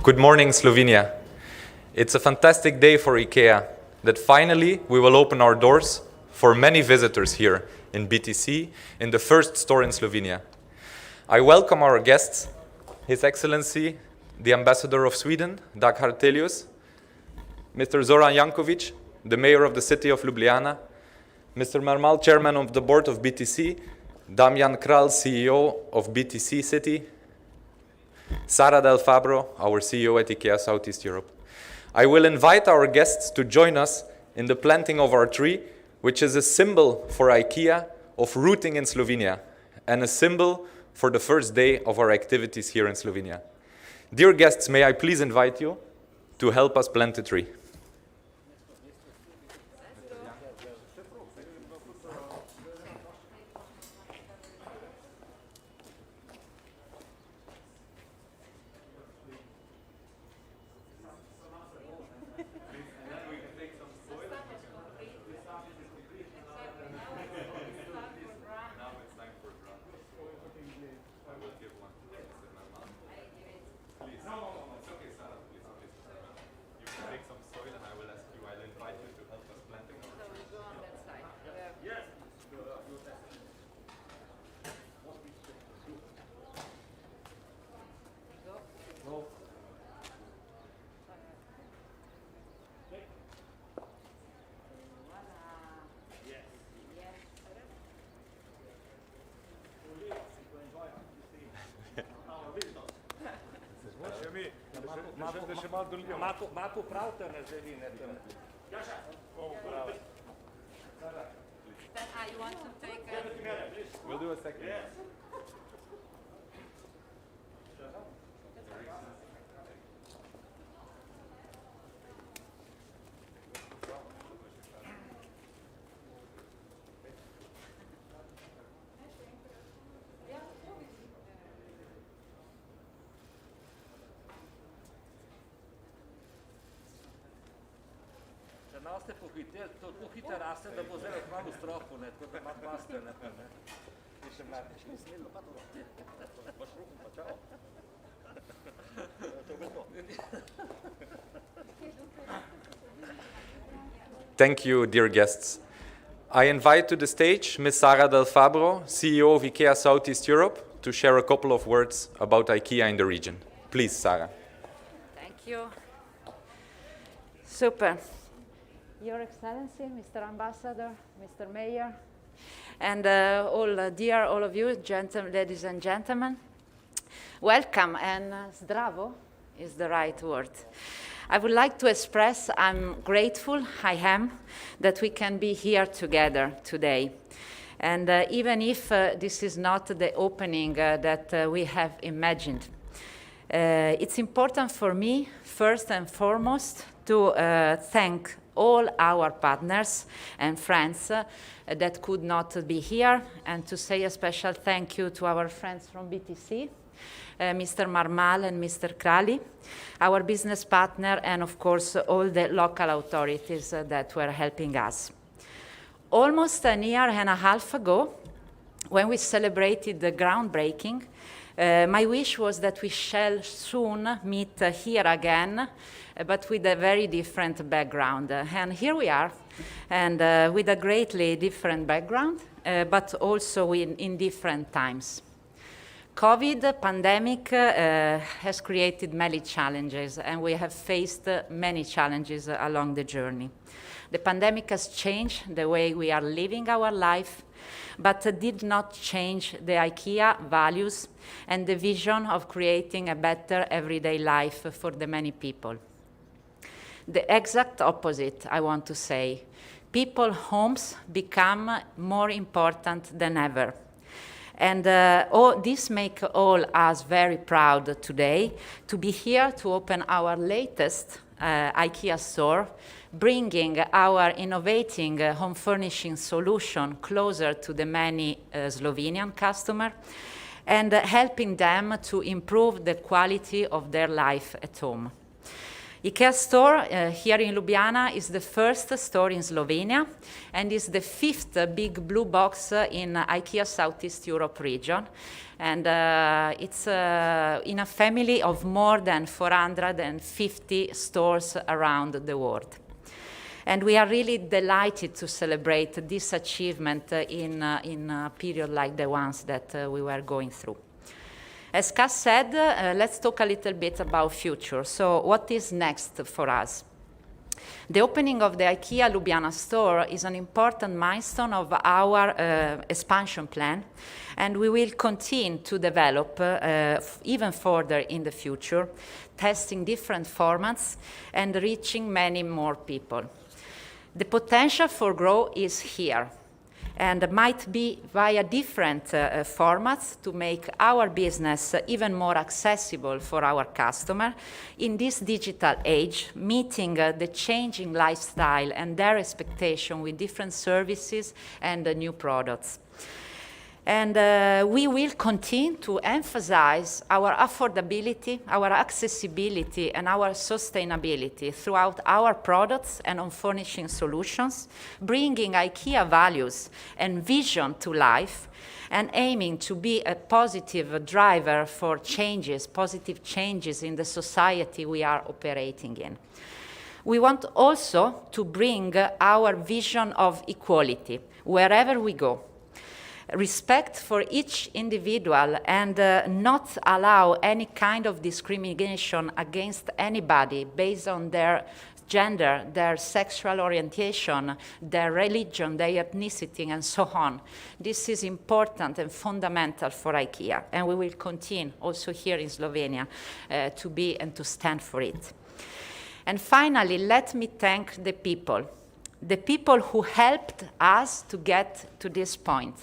Good morning, Slovenia. It's a fantastic day for IKEA that finally we will open our doors for many visitors here in BTC, in the first store in Slovenia. I welcome our guests, His Excellency, the Ambassador of Sweden, Dag Hartelius, Mr. Zoran Jankovic, the Mayor of the City of Ljubljana, Mr. Marmal, Chairman of the Board of BTC, Damian Kralj, CEO of BTC City, Sara Del Fabro, our CEO at IKEA Southeast Europe. I will invite our guests to join us in the planting of our tree, which is a symbol for IKEA of rooting in Slovenia and a symbol for the first day of our activities here in Slovenia. Dear guests, may I please invite you to help us plant the tree. We'll do a second. Yes. Nas ste pohiteli, to tako hitro raste, da bo zdaj kmalu v stropu, tako da ima paste. In še mlade. Snedno pa to. Baš rukom pa čao. To je to. Thank you, dear guests. I invite to the stage Ms. Sara Del Fabro, CEO of IKEA Southeast Europe, to share a couple of words about IKEA in the region. Please, Sara. Thank you. Super. Your Excellency, Mr. Ambassador, Mr. Mayor, and all of you, ladies and gentlemen, welcome, and zdravo is the right word. I would like to express I'm grateful, I am, that we can be here together today. And even if this is not the opening that we have imagined, it's important for me, first and foremost, to thank all our partners and friends that could not be here, and to say a special thank you to our friends from BTC, Mr. Marmal and Mr. Kralj, our business partner, and of course all the local authorities that were helping us. Almost a year and a half ago, when we celebrated the groundbreaking, my wish was that we shall soon meet here again, but with a very different background. And here we are, and with a greatly different background, but also in different times. COVID pandemic has created many challenges, and we have faced many challenges along the journey. The pandemic has changed the way we are living our life, but did not change the IKEA values and the vision of creating a better everyday life for the many people. The exact opposite, I want to say. People's homes become more important than ever. And this makes all us very proud today to be here to open our latest IKEA store, bringing our innovating home furnishing solution closer to the many Slovenian customers and helping them to improve the quality of their life at home. IKEA store here in Ljubljana is the first store in Slovenia and is the 5th big blue box in IKEA Southeast Europe region. And it's in a family of more than 450 stores around the world. And we are really delighted to celebrate this achievement in a period like the ones that we were going through. As Cas said, let's talk a little bit about future. So what is next for us? The opening of the IKEA Ljubljana store is an important milestone of our expansion plan, and we will continue to develop even further in the future, testing different formats and reaching many more people. The potential for growth is here, and might be via different formats to make our business even more accessible for our customer in this digital age, meeting the changing lifestyle and their expectation with different services and new products. And we will continue to emphasize our affordability, our accessibility, and our sustainability throughout our products and on furnishing solutions, bringing IKEA values and vision to life, and aiming to be a positive driver for changes, positive changes in the society we are operating in. We want also to bring our vision of equality wherever we go. Respect for each individual and not allow any kind of discrimination against anybody based on their gender, their sexual orientation, their religion, their ethnicity, and so on. This is important and fundamental for IKEA, and we will continue also here in Slovenia to be and to stand for it. And finally, let me thank the people who helped us to get to this point.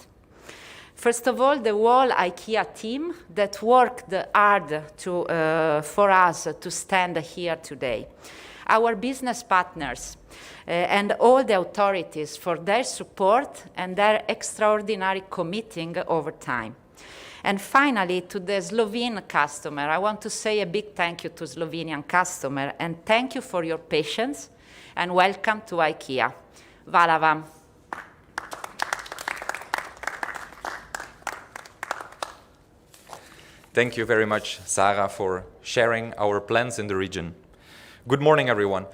First of all, the whole IKEA team that worked hard for us to stand here today. Our business partners and all the authorities for their support and their extraordinary committing over time. And finally, to the Slovene customer, I want to say a big thank you to Slovenian customer and thank you for your patience and welcome to IKEA. Hvala vam. Thank you very much, Sara, for sharing our plans in the region. Good morning, everyone.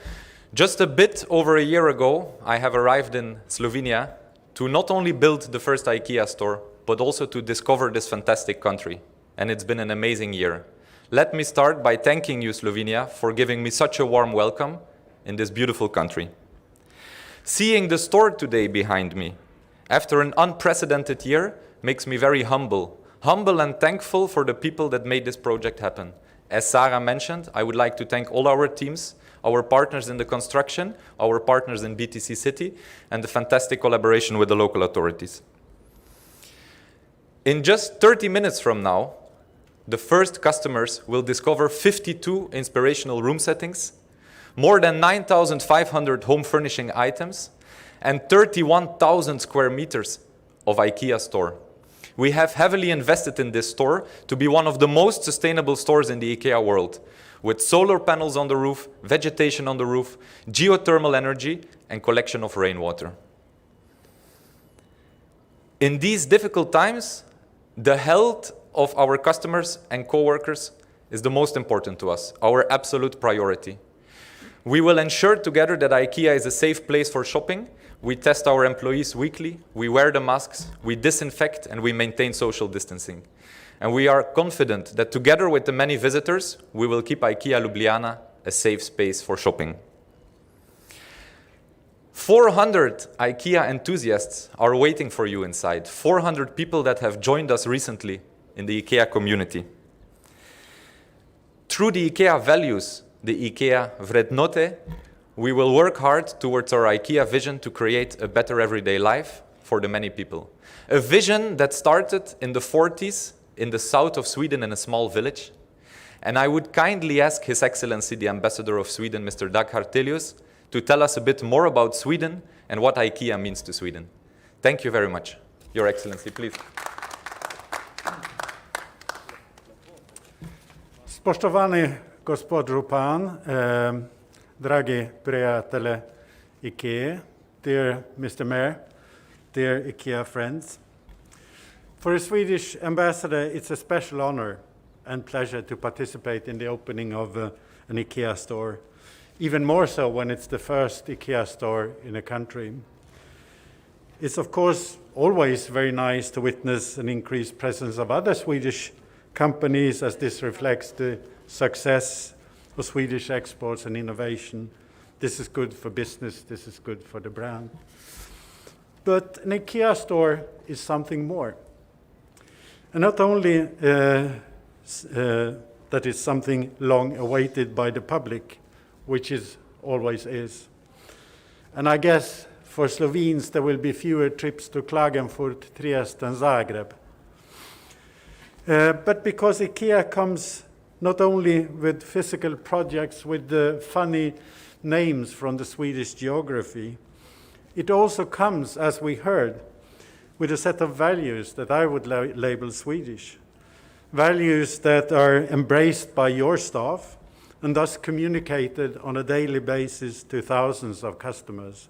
Just a bit over a year ago, I have arrived in Slovenia to not only build the first IKEA store, but also to discover this fantastic country. And it's been an amazing year. Let me start by thanking you, Slovenia, for giving me such a warm welcome in this beautiful country. Seeing the store today behind me, after an unprecedented year, makes me very humble and thankful for the people that made this project happen. As Sara mentioned, I would like to thank all our teams, our partners in the construction, our partners in BTC City, and the fantastic collaboration with the local authorities. In just 30 minutes from now, the first customers will discover 52 inspirational room settings, more than 9,500 home furnishing items, and 31,000 square meters of IKEA store. We have heavily invested in this store to be one of the most sustainable stores in the IKEA world, with solar panels on the roof, vegetation on the roof, geothermal energy, and collection of rainwater. In these difficult times, the health of our customers and co-workers is the most important to us, our absolute priority. We will ensure together that IKEA is a safe place for shopping. We test our employees weekly, we wear the masks, we disinfect, and we maintain social distancing. And we are confident that together with the many visitors, we will keep IKEA Ljubljana a safe space for shopping. 400 IKEA enthusiasts are waiting for you inside. 400 people that have joined us recently in the IKEA community. Through the IKEA values, the IKEA vrednote, we will work hard towards our IKEA vision to create a better everyday life for the many people. A vision that started in the 40s in the south of Sweden in a small village. And I would kindly ask His Excellency, the Ambassador of Sweden, Mr. Dag Hartelius, to tell us a bit more about Sweden and what IKEA means to Sweden. Thank you very much. Your Excellency, please. Spoštovani gospod župan, dragi prijatelje Ikeine, dear Mr. Mayor, dear IKEA friends. For a Swedish ambassador, it's a special honor and pleasure to participate in the opening of an IKEA store, even more so when it's the first IKEA store in a country. It's of course always very nice to witness an increased presence of other Swedish companies, as this reflects the success of Swedish exports and innovation. This is good for business, this is good for the brand. But an IKEA store is something more. And not only that is something long awaited by the public, which it always is. And I guess for Slovenes there will be fewer trips to Klagenfurt, Trieste and Zagreb. But because IKEA comes not only with physical projects with the funny names from the Swedish geography, it also comes, as we heard, with a set of values that I would label Swedish. Values that are embraced by your staff and thus communicated on a daily basis to thousands of customers.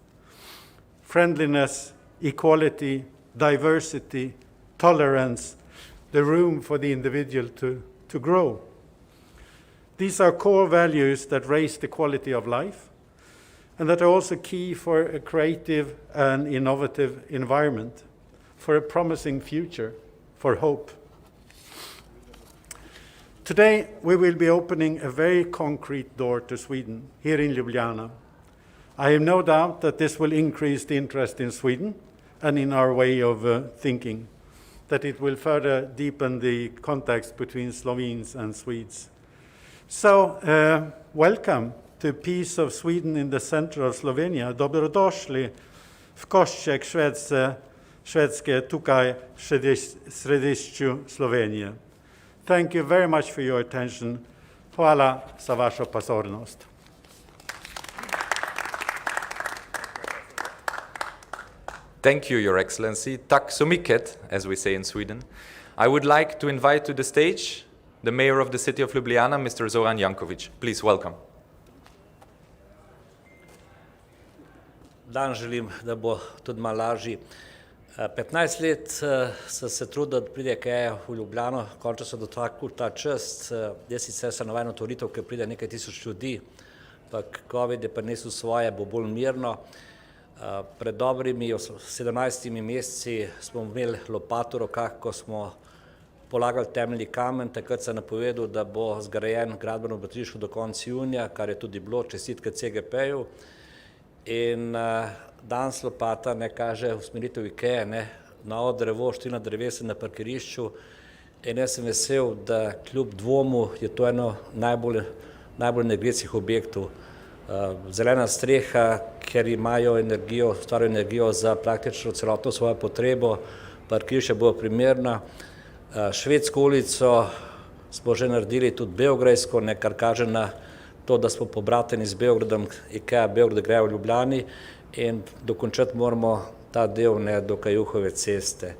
Friendliness, equality, diversity, tolerance, the room for the individual to grow. These are core values that raise the quality of life and that are also key for a creative and innovative environment, for a promising future, for hope. Today, we will be opening a very concrete door to Sweden, here in Ljubljana. I have no doubt that this will increase the interest in Sweden and in our way of thinking, that it will further deepen the contacts between Slovenes and Swedes. So, welcome to Peace of Sweden in the center of Slovenia. Dobrodošli v košček Švedske tukaj središću Slovenije. Thank you very much for your attention. Hvala za vašu pozornost. Thank you, Your Excellency. Tack så mycket, as we say in Sweden. I would like to invite to the stage the Mayor of the City of Ljubljana, Mr. Zoran Jankovic. Please welcome. Dan želim, da bo tudi malo lažji. 15 let sem se trudil, da pride IKEA v Ljubljano, končno sem dotaknil ta čast. Jaz sicer sem navajen otvoritev, ker pride nekaj tisoč ljudi, ampak COVID je prinesel svoje, bo bolj mirno. Pred dobrimi 17 meseci smo imeli lopato v rokah, ko smo polagali temeljni kamen. Takrat sem napovedal, da bo zgrajen gradbeno obrtništvo do konca junija, kar je tudi bilo, čestitke CGP-ju. In danes lopata ne kaže usmeritev IKEA, novo drevo, štirina drevesa na parkirišču. In jaz sem vesel, da kljub dvomu je to eno najbolj energetskih objektov. Zelena streha, ker imajo energijo, staro energijo za praktično celotno svojo potrebo, parkirišča bo primerna. Švedsko ulico smo že naredili, tudi beograjsko, kar kaže na to, da smo pobrateni z Beogradom, IKEA Beograd gre v Ljubljani in dokončati moramo ta del do Kajuhove ceste.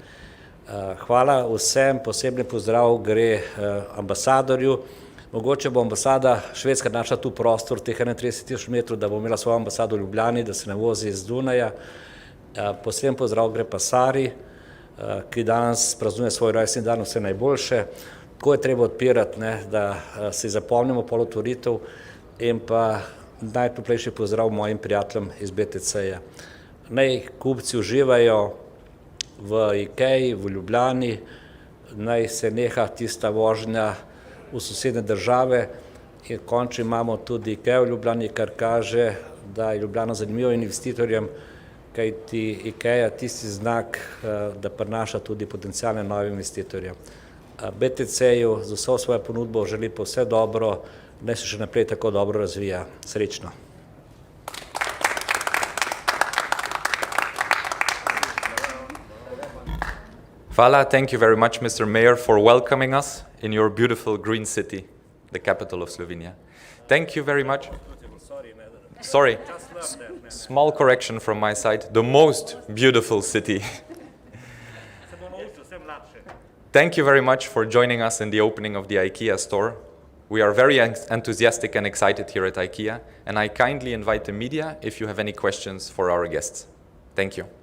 Hvala vsem, posebni pozdrav gre ambasadorju. Mogoče bo ambasada Švedska našla tu prostor, teh 31 metrov, da bo imela svojo ambasado v Ljubljani, da se ne vozi iz Dunaja. Poseben pozdrav gre pa Sari, ki danes praznuje svoj rojstni dan, vse najboljše. Tako je treba odpirati, da si zapomnimo pol otvoritev. In pa najtoplejši pozdrav mojim prijateljem iz BTC-ja. Naj kupci uživajo v IKEA, v Ljubljani, naj se neha tista vožnja v sosednje države in končno imamo tudi IKEA v Ljubljani, kar kaže, da je Ljubljana zanimiva investitorjem, kajti IKEA tisti znak, da prinaša tudi potencijalne nove investitorje. BTC-ju z vso svojo ponudbo želi pa vse dobro, naj se še naprej tako dobro razvija. Srečno. Hvala, thank you very much, Mr. Mayor, for welcoming us in your beautiful green city, the capital of Slovenia. Thank you very much. Sorry, small correction from my side. The most beautiful city. Thank you very much for joining us in the opening of the IKEA store. We are very enthusiastic and excited here at IKEA, and I kindly invite the media if you have any questions for our guests. Thank you.